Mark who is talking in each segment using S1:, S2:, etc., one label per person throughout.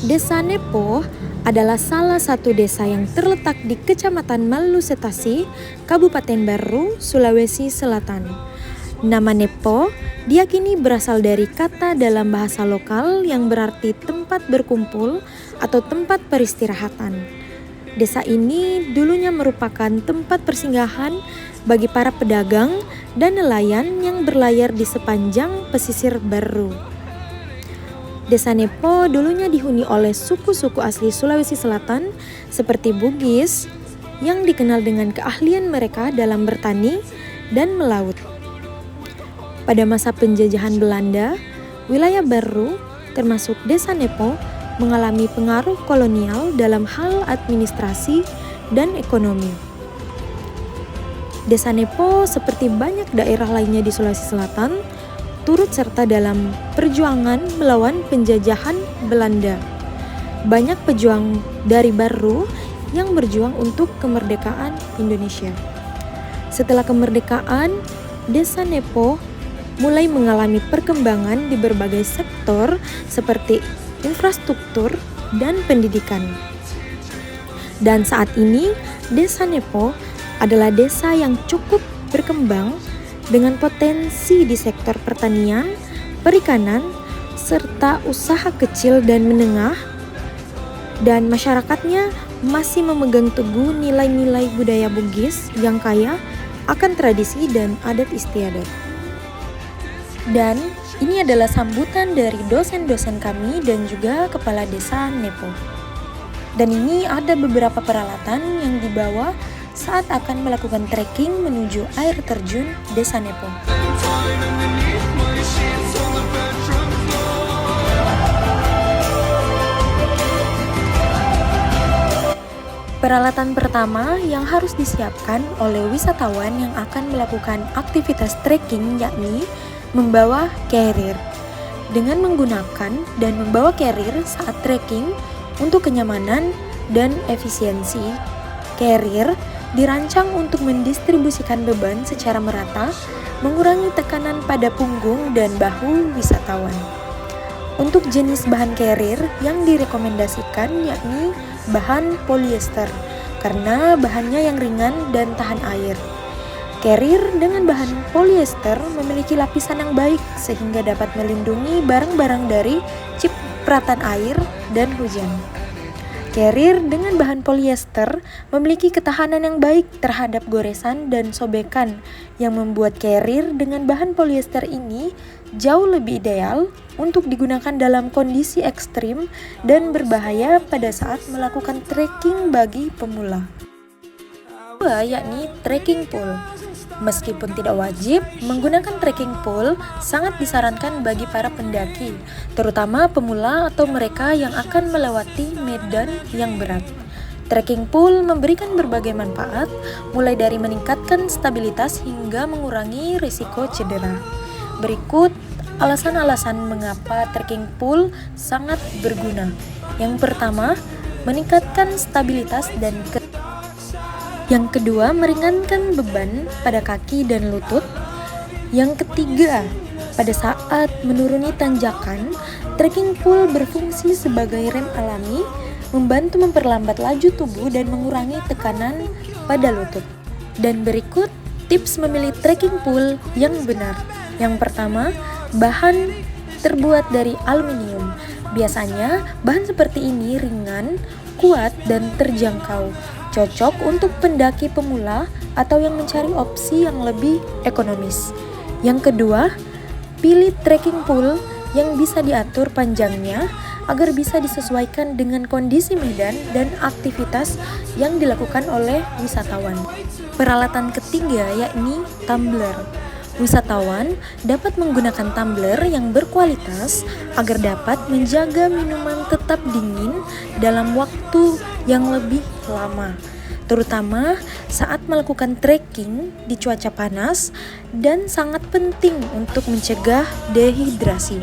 S1: Desa Nepo adalah salah satu desa yang terletak di Kecamatan Malusetasi, Kabupaten Baru, Sulawesi Selatan. Nama Nepo diyakini berasal dari kata dalam bahasa lokal yang berarti tempat berkumpul atau tempat peristirahatan. Desa ini dulunya merupakan tempat persinggahan bagi para pedagang dan nelayan yang berlayar di sepanjang pesisir Baru. Desa Nepo dulunya dihuni oleh suku-suku asli Sulawesi Selatan seperti Bugis yang dikenal dengan keahlian mereka dalam bertani dan melaut. Pada masa penjajahan Belanda, wilayah Baru termasuk Desa Nepo mengalami pengaruh kolonial dalam hal administrasi dan ekonomi. Desa Nepo seperti banyak daerah lainnya di Sulawesi Selatan turut serta dalam perjuangan melawan penjajahan Belanda. Banyak pejuang dari Baru yang berjuang untuk kemerdekaan Indonesia. Setelah kemerdekaan, Desa Nepo mulai mengalami perkembangan di berbagai sektor seperti infrastruktur dan pendidikan. Dan saat ini, Desa Nepo adalah desa yang cukup berkembang dengan potensi di sektor pertanian, perikanan, serta usaha kecil dan menengah, dan masyarakatnya masih memegang teguh nilai-nilai budaya Bugis yang kaya akan tradisi dan adat istiadat. Dan ini adalah sambutan dari dosen-dosen kami dan juga kepala desa Nepo. Dan ini ada beberapa peralatan yang dibawa saat akan melakukan trekking menuju air terjun Desa Nepo. Peralatan pertama yang harus disiapkan oleh wisatawan yang akan melakukan aktivitas trekking yakni membawa carrier. Dengan menggunakan dan membawa carrier saat trekking untuk kenyamanan dan efisiensi, carrier dirancang untuk mendistribusikan beban secara merata, mengurangi tekanan pada punggung dan bahu wisatawan. Untuk jenis bahan carrier yang direkomendasikan yakni bahan polyester, karena bahannya yang ringan dan tahan air. Carrier dengan bahan polyester memiliki lapisan yang baik sehingga dapat melindungi barang-barang dari cipratan air dan hujan. Carrier dengan bahan polyester memiliki ketahanan yang baik terhadap goresan dan sobekan yang membuat carrier dengan bahan polyester ini jauh lebih ideal untuk digunakan dalam kondisi ekstrim dan berbahaya pada saat melakukan trekking bagi pemula. Kedua, yakni trekking pole. Meskipun tidak wajib, menggunakan trekking pole sangat disarankan bagi para pendaki, terutama pemula atau mereka yang akan melewati medan yang berat. Trekking pole memberikan berbagai manfaat, mulai dari meningkatkan stabilitas hingga mengurangi risiko cedera. Berikut alasan-alasan mengapa trekking pole sangat berguna. Yang pertama, meningkatkan stabilitas dan yang kedua, meringankan beban pada kaki dan lutut. Yang ketiga, pada saat menuruni tanjakan, trekking pole berfungsi sebagai rem alami, membantu memperlambat laju tubuh dan mengurangi tekanan pada lutut. Dan berikut tips memilih trekking pole yang benar. Yang pertama, bahan terbuat dari aluminium. Biasanya, bahan seperti ini ringan, kuat, dan terjangkau. Cocok untuk pendaki pemula atau yang mencari opsi yang lebih ekonomis. Yang kedua, pilih trekking pole yang bisa diatur panjangnya agar bisa disesuaikan dengan kondisi medan dan aktivitas yang dilakukan oleh wisatawan. Peralatan ketiga yakni tumbler. Wisatawan dapat menggunakan tumbler yang berkualitas agar dapat menjaga minuman tetap dingin dalam waktu yang lebih lama, terutama saat melakukan trekking di cuaca panas, dan sangat penting untuk mencegah dehidrasi,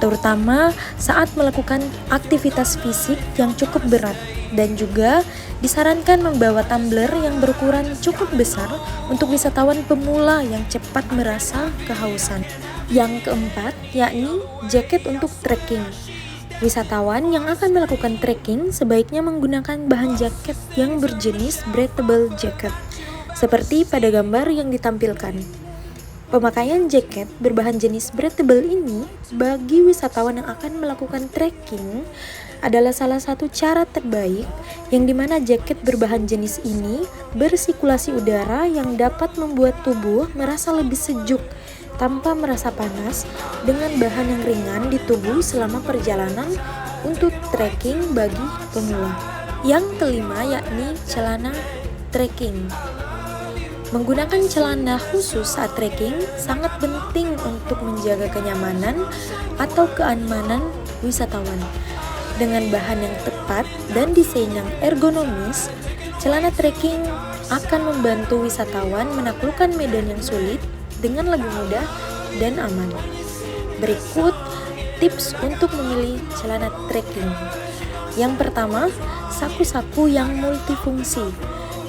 S1: terutama saat melakukan aktivitas fisik yang cukup berat. Dan juga disarankan membawa tumbler yang berukuran cukup besar untuk wisatawan pemula yang cepat merasa kehausan. Yang keempat yakni jaket untuk trekking. Wisatawan yang akan melakukan trekking sebaiknya menggunakan bahan jaket yang berjenis breathable jacket, seperti pada gambar yang ditampilkan. Pemakaian jaket berbahan jenis breathable ini bagi wisatawan yang akan melakukan trekking adalah salah satu cara terbaik yang dimana jaket berbahan jenis ini bersirkulasi udara yang dapat membuat tubuh merasa lebih sejuk tanpa merasa panas dengan bahan yang ringan di tubuh selama perjalanan untuk trekking bagi pemula. Yang kelima yakni celana trekking. Menggunakan celana khusus saat trekking sangat penting untuk menjaga kenyamanan atau keamanan wisatawan. Dengan bahan yang tepat dan desain yang ergonomis, celana trekking akan membantu wisatawan menaklukkan medan yang sulit dengan lebih mudah dan aman. Berikut tips untuk memilih celana trekking. Yang pertama, saku-saku yang multifungsi.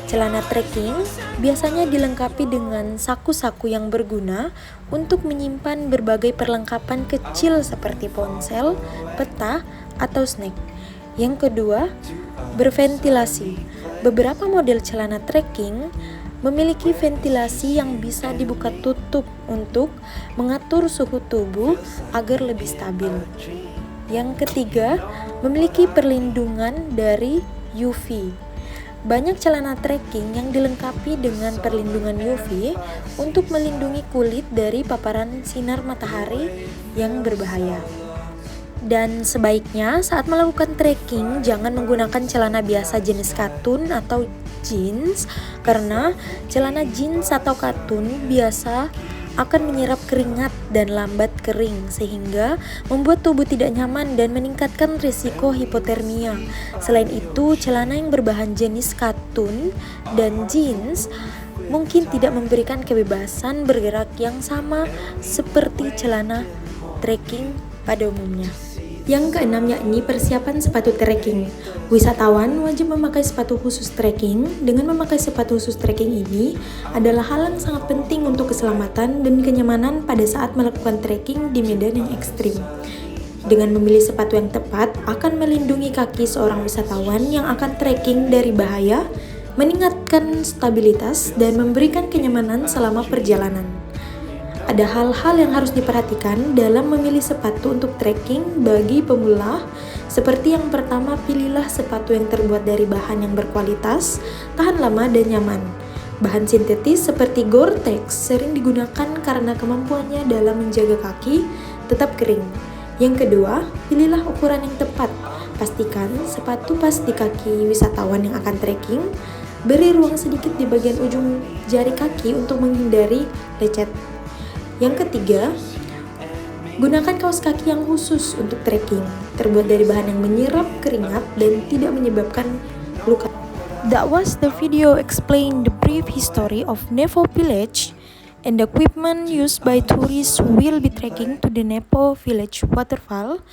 S1: Celana trekking biasanya dilengkapi dengan saku-saku yang berguna untuk menyimpan berbagai perlengkapan kecil seperti ponsel, peta, atau snack. Yang kedua, berventilasi. Beberapa model celana trekking memiliki ventilasi yang bisa dibuka tutup untuk mengatur suhu tubuh agar lebih stabil. Yang ketiga, memiliki perlindungan dari UV. Banyak celana trekking yang dilengkapi dengan perlindungan UV untuk melindungi kulit dari paparan sinar matahari yang berbahaya. Dan sebaiknya saat melakukan trekking jangan menggunakan celana biasa jenis katun atau jeans, karena celana jeans atau katun biasa akan menyerap keringat dan lambat kering sehingga membuat tubuh tidak nyaman dan meningkatkan risiko hipotermia. Selain itu, celana yang berbahan jenis katun dan jeans mungkin tidak memberikan kebebasan bergerak yang sama seperti celana trekking pada umumnya. Yang keenam yakni persiapan sepatu trekking. Wisatawan wajib memakai sepatu khusus trekking. Dengan memakai sepatu khusus trekking ini adalah hal yang sangat penting untuk keselamatan dan kenyamanan pada saat melakukan trekking di medan yang ekstrim. Dengan memilih sepatu yang tepat akan melindungi kaki seorang wisatawan yang akan trekking dari bahaya, meningkatkan stabilitas, dan memberikan kenyamanan selama perjalanan. Ada hal-hal yang harus diperhatikan dalam memilih sepatu untuk trekking bagi pemula, seperti yang pertama, pilihlah sepatu yang terbuat dari bahan yang berkualitas, tahan lama dan nyaman. Bahan sintetis seperti Gore-Tex sering digunakan karena kemampuannya dalam menjaga kaki tetap kering. Yang kedua, pilihlah ukuran yang tepat. Pastikan sepatu pas di kaki wisatawan yang akan trekking. Beri ruang sedikit di bagian ujung jari kaki untuk menghindari lecet. Yang ketiga, gunakan kaos kaki yang khusus untuk trekking, terbuat dari bahan yang menyerap keringat dan tidak menyebabkan luka. That was the video explain the brief history of Nepo Village and the equipment used by tourists who will be trekking to the Nepo Village waterfall.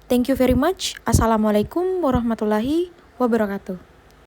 S1: Thank you very much. Assalamualaikum warahmatullahi wabarakatuh.